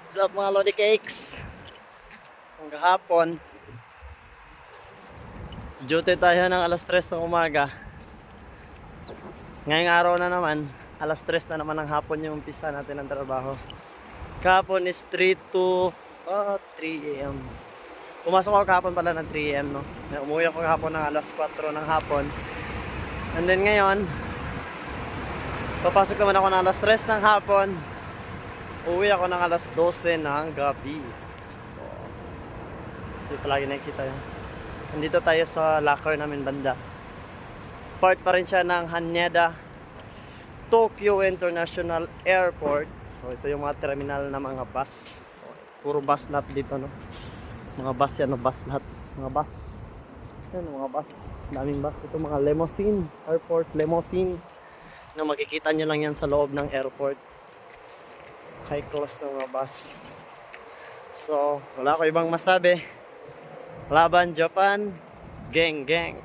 What's up mga Lodi Cakes? Ang kahapon, duty tayo ng alas 3 ng umaga. Ngayong araw na naman, alas 3 na naman ng hapon yung umpisa natin ng trabaho. Kahapon is 3 a.m. Pumasok ako kahapon pala ng 3 a.m. no? Umuwi ako kahapon ng alas 4 ng hapon. And then ngayon, papasok naman ako ng alas 3 ng hapon. Uwi ako ng alas 12 ng gabi. So, hindi palagi nakikita yun. Nandito tayo sa locker namin banda. Part pa rin siya ng Haneda Tokyo International Airport. So, ito yung mga terminal na mga bus. Puro bus lot dito, no? Mga bus yan, no? Bus lot. Mga bus. Yan, mga bus. Daming bus. Ito mga limousine. Airport limousine. Na makikita nyo lang yan sa loob ng airport. High class ng mga bus. So, wala ko ibang masabi. Laban Japan, gang gang.